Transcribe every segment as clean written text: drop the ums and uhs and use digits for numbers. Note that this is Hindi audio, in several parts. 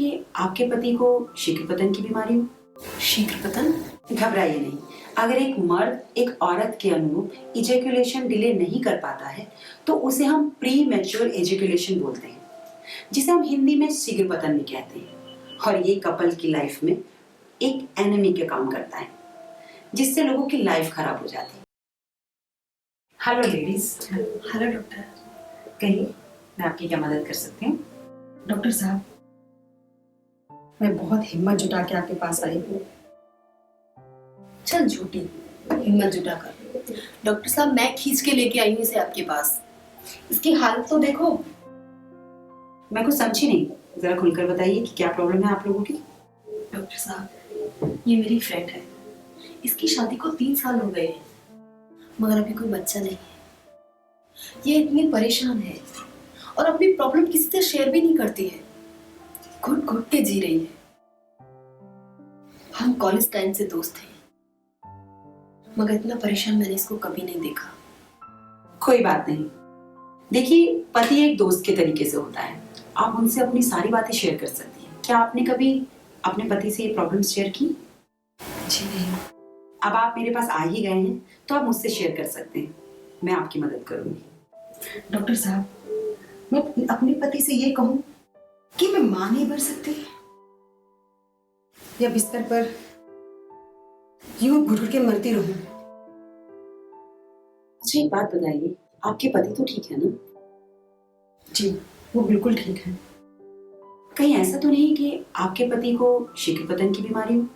कि आपके पति को शीघ्र पतन की बीमारी हो? शीघ्र पतन? घबराइए नहीं। अगर एक मर्द एक औरत के अनुरूप इजैकुलेशन डिले नहीं कर पाता है तो उसे हम प्री मैच्योर एजुकेलेशन बोलते हैं, जिसे हम हिंदी में शीघ्र पतन भी कहते हैं। और ये कपल की लाइफ में एक एनिमी के काम करता है, जिससे लोगों की लाइफ खराब हो जाती है। Hello ladies. Hello doctor. कहिए, मैं आपकी क्या मदद कर सकती हूँ? डॉक्टर साहब, मैं बहुत हिम्मत जुटा के आपके पास आई हूँ। चल झूठी हिम्मत जुटा कर। डॉक्टर साहब, मैं खींच के लेके आई हूँ इसे आपके पास। इसकी हालत तो देखो। मैं कुछ समझी नहीं, जरा खुलकर बताइए कि क्या प्रॉब्लम है आप लोगों की? डॉक्टर साहब, ये मेरी फ्रेंड है। इसकी शादी को 3 साल हो गए हैं, मगर अभी कोई बच्चा नहीं है। ये इतनी परेशान है और अपनी प्रॉब्लम किसी से शेयर भी नहीं करती है। घुट घुट के जी रही है। हम कॉलेज टाइम से दोस्त थे, मगर इतना परेशान मैंने इसको कभी नहीं देखा। कोई बात नहीं। देखिए, पति एक दोस्त के तरीके से होता है। आप उनसे अपनी सारी बातें शेयर कर सकती हैं। क्या आपने कभी अपने पति से ये प्रॉब्लम शेयर की? जी नहीं। अब आप मेरे पास आ ही गए हैं तो आप मुझसे शेयर कर सकते हैं। मैं आपकी मदद करूंगी। डॉक्टर साहब, मैं अपने पति से ये कहूं कि मैं मां नहीं बन सकती, या बिस्तर पर यूं घुट के मरती रहूं? अच्छा, एक बात बताइए, आपके पति तो ठीक है ना? जी, वो बिल्कुल ठीक है। कहीं ऐसा तो नहीं कि आपके पति को शीघ्र पतन की बीमारी हो?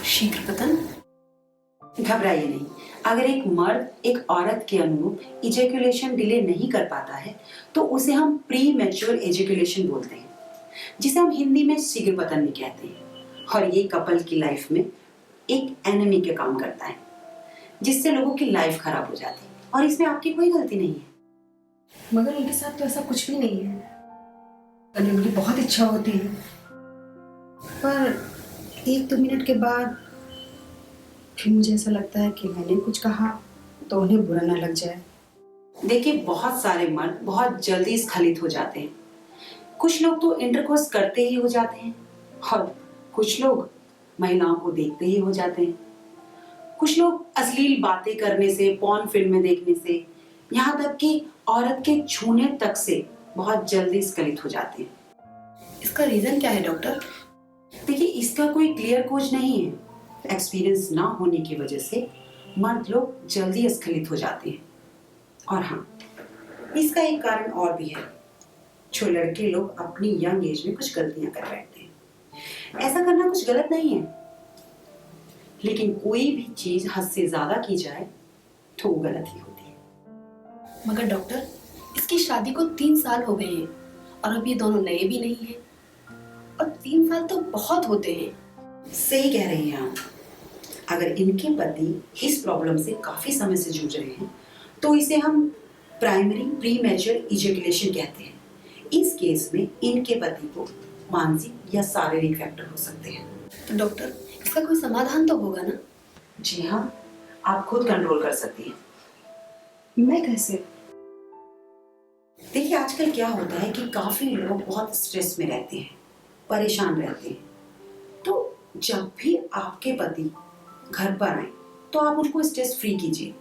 शीघ्र पतन? घबराइए नहीं। अगर एक मर्द एक औरत के अनुरूप इजैकुलेशन डिले नहीं कर पाता है तो उसे हम प्री मैच्योर एजुकेलेशन बोलते हैं, जिसे हम हिंदी में शीघ्र पतन भी कहते हैं। और ये कपल की लाइफ में एक एनिमी के काम करता है, जिससे लोगों की लाइफ खराब हो जाती है। और इसमें आपकी कोई गलती नहीं है। मगर उनके साथ तो ऐसा कुछ भी नहीं है। अरे, उनकी बहुत इच्छा होती है, पर 1-2 मिनट के बाद फिर मुझे ऐसा लगता है कि मैंने कुछ कहा तो उन्हें बुरा ना लग जाए। देखिए, बहुत सारे मर्द बहुत जल्दी स्खलित हो जाते हैं। कुछ लोग तो इंटरकोर्स करते ही हो जाते हैं, और कुछ लोग महिलाओं को देखते ही हो जाते हैं। कुछ लोग अश्लील बातें करने से, पॉर्न फिल्में देखने से, यहाँ तक कि औरत के छूने तक से बहुत जल्दी स्खलित हो जाते हैं। इसका रीजन क्या है डॉक्टर? देखिए, इसका कोई क्लियर खोज नहीं है। एक्सपीरियंस ना होने की वजह से मर्द लोग जल्दी स्खलित हो जाते हैं। और हाँ, इसका एक कारण और भी है। जो लड़के लोग अपनी यंग एज में कुछ गलतियां कर बैठते हैं। ऐसा करना कुछ गलत नहीं है, लेकिन कोई भी चीज हद से ज्यादा की जाए तो वो गलत ही होती है। मगर डॉक्टर, इसकी शादी को 3 साल हो गए हैं और अब ये दोनों नए भी नहीं हैं, और 3 साल तो बहुत होते हैं। सही कह रही हैं आप। अगर इनके पति इस प्रॉब्लम से काफी समय से जूझ रहे हैं तो इसे हम प्राइमरी प्री मैच्योर इजैकुलेशन कहते हैं। इस केस में इनके पति को मानसिक या शारीरिक फैक्टर हो सकते हैं। तो डॉक्टर, इसका कोई समाधान तो होगा ना? जी हाँ, आप खुद कंट्रोल कर सकती हैं। मैं कैसे? देखिए, आजकल क्या होता है कि काफी लोग बहुत स्ट्रेस में रहते हैं, परेशान रहते हैं। तो जब भी आपके पति घर पर आए तो आप उनको स्ट्रेस फ्री कीजिए।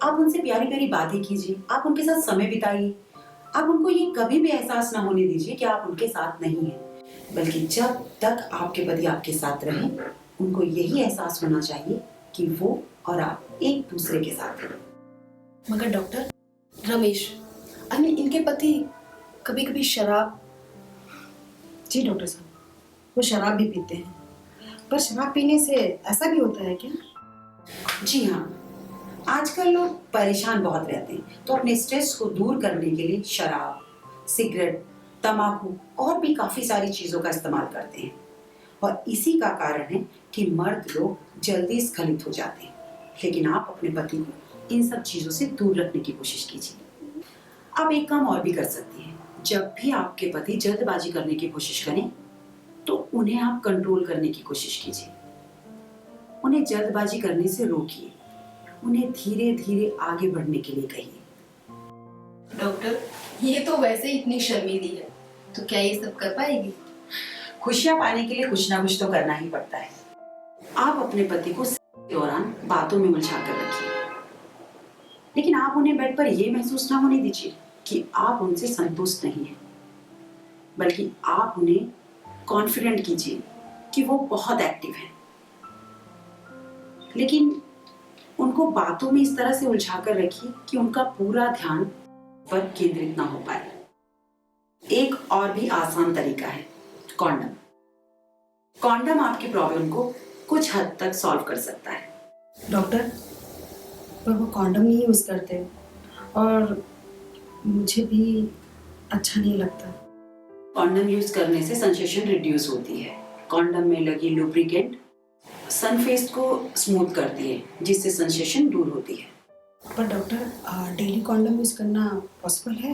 आप उनसे प्यारी प्यारी बातें कीजिए, आप उनके साथ समय बिताइए। आप उनको ये कभी भी एहसास ना होने दीजिए कि आप उनके साथ नहीं हैं, बल्कि जब तक आपके पति आपके साथ रहें, उनको यही एहसास होना चाहिए कि वो और आप एक दूसरे के साथ हैं। मगर डॉक्टर, रमेश, इनके पति कभी कभी शराब। जी डॉक्टर साहब, वो शराब भी पीते हैं, पर शराब पीने से ऐसा भी होता है क्या? जी हाँ, आजकल लोग परेशान बहुत रहते हैं, तो अपने स्ट्रेस को दूर करने के लिए शराब, सिगरेट, तंबाकू और भी काफी सारी चीजों का इस्तेमाल करते हैं। और इसी का कारण है कि मर्द लोग जल्दी स्खलित हो जाते हैं। लेकिन आप अपने पति को इन सब चीजों से दूर रखने की कोशिश कीजिए। आप एक काम और भी कर सकती हैं। जब भी आपके पति जल्दबाजी करने की कोशिश करें तो उन्हें आप कंट्रोल करने की कोशिश कीजिए। उन्हें जल्दबाजी करने से रोकिए। उन्हें धीरे धीरे आगे बढ़ने के लिए कहिए। डॉक्टर, ये तो वैसे ही इतनी शर्मीली है, तो क्या ये सब कर पाएगी? खुशियां पाने के लिए कुछ ना कुछ तो करना ही पड़ता है। आप अपने पति को के दौरान बातों में उलझा कर रखिए, लेकिन आप उन्हें बेड पर यह महसूस ना होने दीजिए कि आप उनसे संतुष्ट नहीं हैं, बल्कि आप उन्हें कॉन्फिडेंट कीजिए कि वो बहुत एक्टिव हैं। लेकिन उनको बातों में इस तरह से उलझा कर रखिए कि उनका पूरा ध्यान पर केंद्रित ना हो पाए। एक और भी आसान तरीका है कॉन्डम। कॉन्डम आपकी प्रॉब्लम को कुछ हद तक सॉल्व कर सकता है। डॉक्टर, पर वो कॉन्डम नहीं यूज़ करते और मुझे भी अच्छा नहीं लगता। कॉन्डम यूज करने से सेंसेशन रिड्यूस होती है। कॉन्डम में लगी लुब्रिकेंट सनफेस को स्मूथ करती है, जिससे सेंसेशन दूर होती है। पर डॉक्टर, डेली कॉन्डम यूज़ करना पॉसिबल है?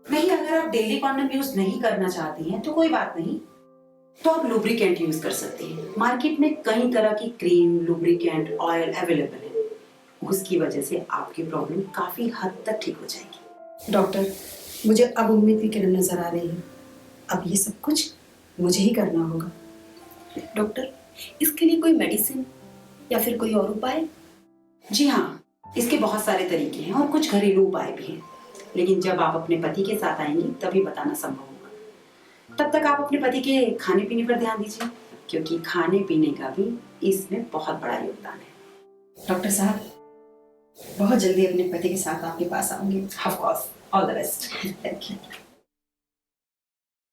नहीं, अगर आप डेली कॉन्डम यूज नहीं करना चाहती हैं तो कोई बात नहीं, तो आप लुब्रिकेंट यूज कर सकती हैं। मार्केट में कई तरह की क्रीम, लुब्रिकेंट, ऑयल अवेलेबल है। उसकी वजह से आपकी प्रॉब्लम काफी हद तक ठीक हो जाएगी। डॉक्टर, मुझे अब उम्मीद की किरण नजर आ रही है। अब ये सब कुछ मुझे ही करना होगा। डॉक्टर, इसके लिए कोई मेडिसिन या फिर कोई और उपाय? जी हाँ, इसके बहुत सारे तरीके हैं और कुछ घरेलू उपाय भी हैं, लेकिन जब आप अपने पति के साथ आएंगी तभी बताना संभव होगा। तब तक आप अपने पति के खाने पीने पर ध्यान दीजिए, क्योंकि खाने पीने का भी इसमें बहुत बड़ा योगदान है। डॉक्टर साहब, बहुत जल्दी अपने पति के साथ आपके पास आऊंगी। Of course, all the best. Thank you.